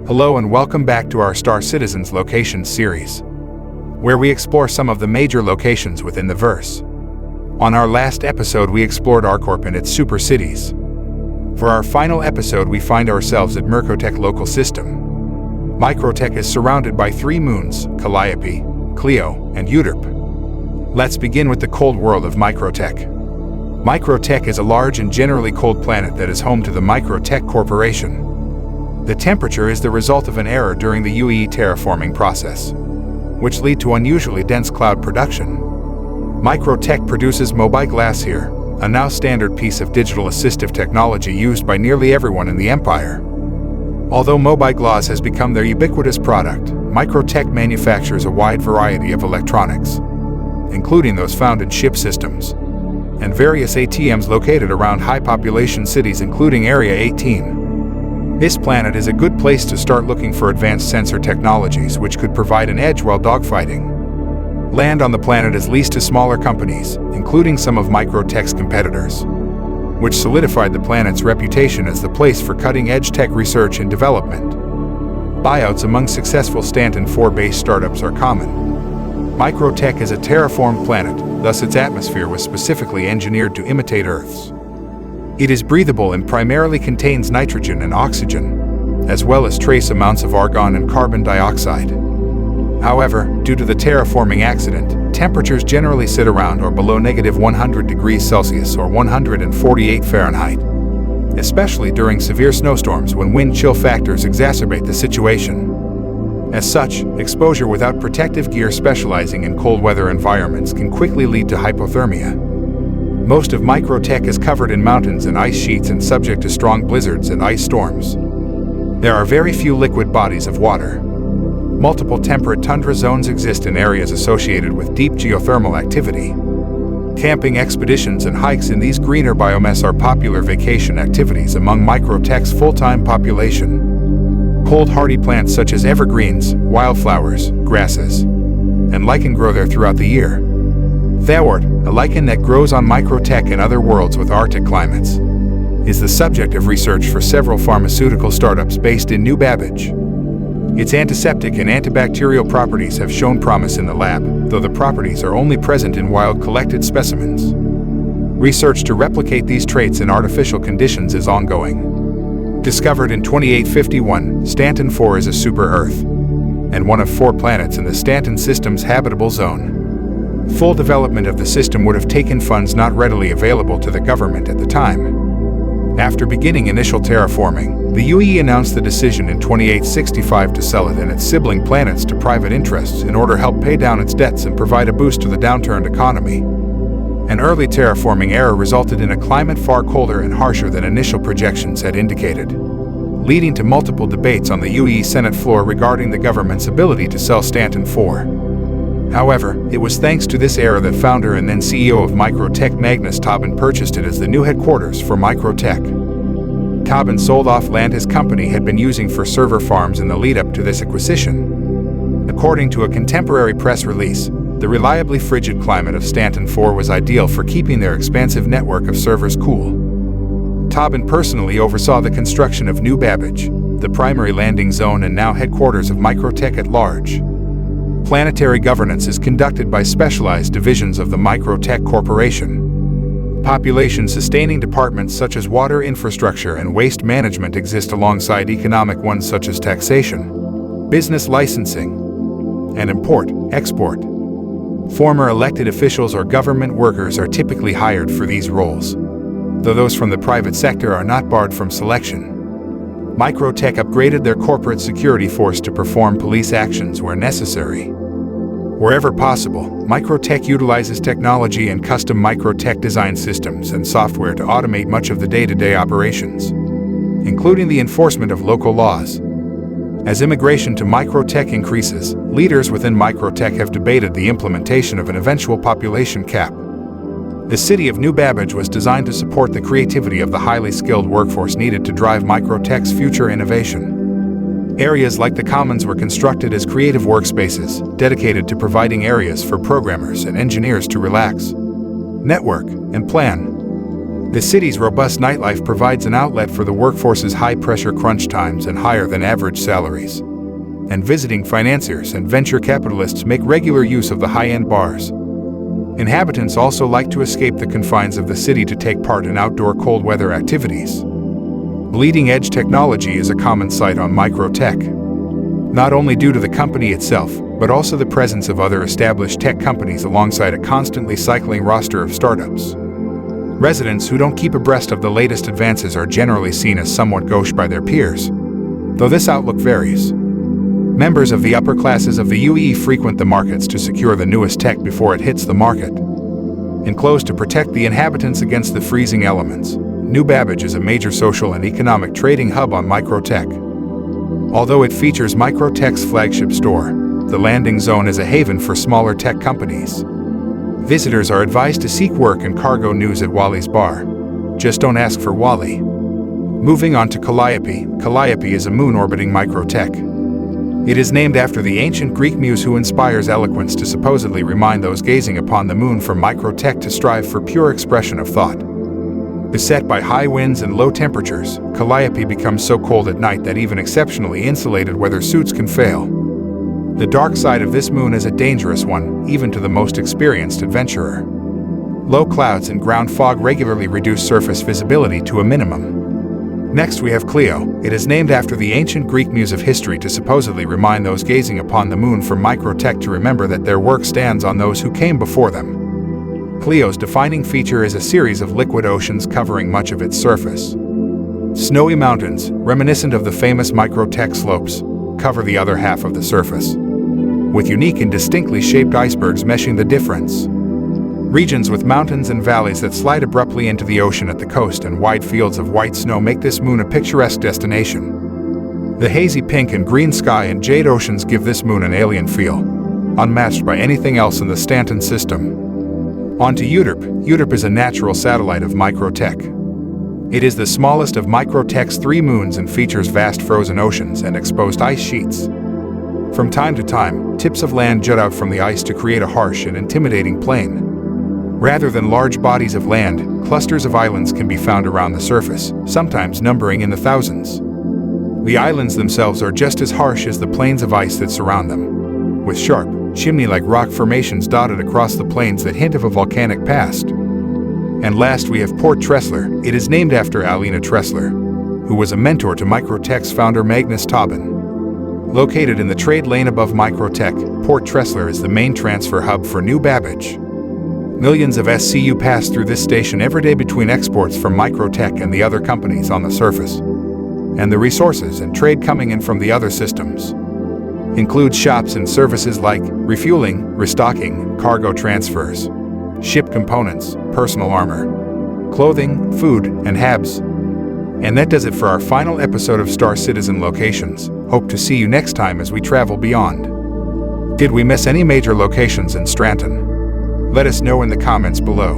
Hello and welcome back to our Star Citizens Locations series, where we explore some of the major locations within the verse. On our last episode, we explored ArcCorp and its super cities. For our final episode, we find ourselves at Microtech local system. Microtech is surrounded by 3 moons, Calliope, Cleo, and Utep. Let's begin with the cold world of Microtech. Microtech is a large and generally cold planet that is home to the Microtech Corporation. The temperature is the result of an error during the UE terraforming process, which lead to unusually dense cloud production. Microtech produces mobile glass here, a now standard piece of digital assistive technology used by nearly everyone in the empire. Although mobile glass has become their ubiquitous product, Microtech manufactures a wide variety of electronics, including those found in ship systems, and various ATMs located around high-population cities including Area 18. This planet is a good place to start looking for advanced sensor technologies which could provide an edge while dogfighting. Land on the planet is leased to smaller companies, including some of Microtech's competitors, which solidified the planet's reputation as the place for cutting-edge tech research and development. Buyouts among successful Stanton 4-based startups are common. Microtech is a terraformed planet, thus its atmosphere was specifically engineered to imitate Earth's. It is breathable and primarily contains nitrogen and oxygen, as well as trace amounts of argon and carbon dioxide. However, due to the terraforming accident, temperatures generally sit around or below -100 degrees Celsius or 148 Fahrenheit, especially during severe snowstorms when wind chill factors exacerbate the situation. As such, exposure without protective gear specializing in cold weather environments can quickly lead to hypothermia. Most of Microtech is covered in mountains and ice sheets and subject to strong blizzards and ice storms. There are very few liquid bodies of water. Multiple temperate tundra zones exist in areas associated with deep geothermal activity. Camping expeditions and hikes in these greener biomes are popular vacation activities among Microtech's full-time population. Cold-hardy plants such as evergreens, wildflowers, grasses, and lichen grow there throughout the year. Thawart, a lichen that grows on Microtech and other worlds with Arctic climates, is the subject of research for several pharmaceutical startups based in New Babbage. Its antiseptic and antibacterial properties have shown promise in the lab, though the properties are only present in wild collected specimens. Research to replicate these traits in artificial conditions is ongoing. Discovered in 2851, Stanton 4 is a super-Earth, and one of 4 planets in the Stanton system's habitable zone. Full development of the system would have taken funds not readily available to the government at the time. After beginning initial terraforming, the UE announced the decision in 2865 to sell it and its sibling planets to private interests in order to help pay down its debts and provide a boost to the downturned economy. An early terraforming error resulted in a climate far colder and harsher than initial projections had indicated, leading to multiple debates on the UE Senate floor regarding the government's ability to sell Stanton 4. However, it was thanks to this error that founder and then CEO of Microtech Magnus Tobin purchased it as the new headquarters for Microtech. Tobin sold off land his company had been using for server farms in the lead-up to this acquisition. According to a contemporary press release, the reliably frigid climate of Stanton 4 was ideal for keeping their expansive network of servers cool. Tobin personally oversaw the construction of New Babbage, the primary landing zone and now headquarters of Microtech at large. Planetary governance is conducted by specialized divisions of the Microtech Corporation. Population-sustaining departments such as water infrastructure and waste management exist alongside economic ones such as taxation, business licensing, and import-export. Former elected officials or government workers are typically hired for these roles, though those from the private sector are not barred from selection. Microtech upgraded their corporate security force to perform police actions where necessary. Wherever possible, Microtech utilizes technology and custom Microtech design systems and software to automate much of the day-to-day operations, including the enforcement of local laws. As immigration to Microtech increases, leaders within Microtech have debated the implementation of an eventual population cap. The city of New Babbage was designed to support the creativity of the highly skilled workforce needed to drive Microtech's future innovation. Areas like the Commons were constructed as creative workspaces, dedicated to providing areas for programmers and engineers to relax, network, and plan. The city's robust nightlife provides an outlet for the workforce's high-pressure crunch times and higher-than-average salaries. And visiting financiers and venture capitalists make regular use of the high-end bars. Inhabitants also like to escape the confines of the city to take part in outdoor cold-weather activities. Bleeding-edge technology is a common sight on Microtech, not only due to the company itself, but also the presence of other established tech companies alongside a constantly cycling roster of startups. Residents who don't keep abreast of the latest advances are generally seen as somewhat gauche by their peers, though this outlook varies. Members of the upper classes of the UE frequent the markets to secure the newest tech before it hits the market. Enclosed to protect the inhabitants against the freezing elements, New Babbage is a major social and economic trading hub on Microtech. Although it features Microtech's flagship store, the landing zone is a haven for smaller tech companies. Visitors are advised to seek work and cargo news at Wally's bar. Just don't ask for Wally. Moving on to Calliope. Calliope is a moon orbiting Microtech. It is named after the ancient Greek muse who inspires eloquence to supposedly remind those gazing upon the moon from Microtech to strive for pure expression of thought. Beset by high winds and low temperatures, Calliope becomes so cold at night that even exceptionally insulated weather suits can fail. The dark side of this moon is a dangerous one, even to the most experienced adventurer. Low clouds and ground fog regularly reduce surface visibility to a minimum. Next we have Cleo. It is named after the ancient Greek muse of history to supposedly remind those gazing upon the moon from Microtech to remember that their work stands on those who came before them. Cleo's defining feature is a series of liquid oceans covering much of its surface. Snowy mountains, reminiscent of the famous Microtech slopes, cover the other half of the surface, with unique and distinctly shaped icebergs meshing the difference. Regions with mountains and valleys that slide abruptly into the ocean at the coast and wide fields of white snow make this moon a picturesque destination. The hazy pink and green sky and jade oceans give this moon an alien feel, unmatched by anything else in the Stanton system. On to Utep. Utep is a natural satellite of Microtech. It is the smallest of Microtech's 3 moons and features vast frozen oceans and exposed ice sheets. From time to time, tips of land jut out from the ice to create a harsh and intimidating plain. Rather than large bodies of land, clusters of islands can be found around the surface, sometimes numbering in the thousands. The islands themselves are just as harsh as the plains of ice that surround them, with sharp, chimney-like rock formations dotted across the plains that hint of a volcanic past. And last we have Port Tressler. It is named after Alina Tressler, who was a mentor to Microtech's founder Magnus Tauben. Located in the trade lane above Microtech, Port Tressler is the main transfer hub for New Babbage. Millions of SCU pass through this station every day between exports from Microtech and the other companies on the surface, and the resources and trade coming in from the other systems include shops and services like refueling, restocking, cargo transfers, ship components, personal armor, clothing, food, and habs. And that does it for our final episode of Star Citizen Locations. Hope to see you next time as we travel beyond. Did we miss any major locations in Stranton? Let us know in the comments below.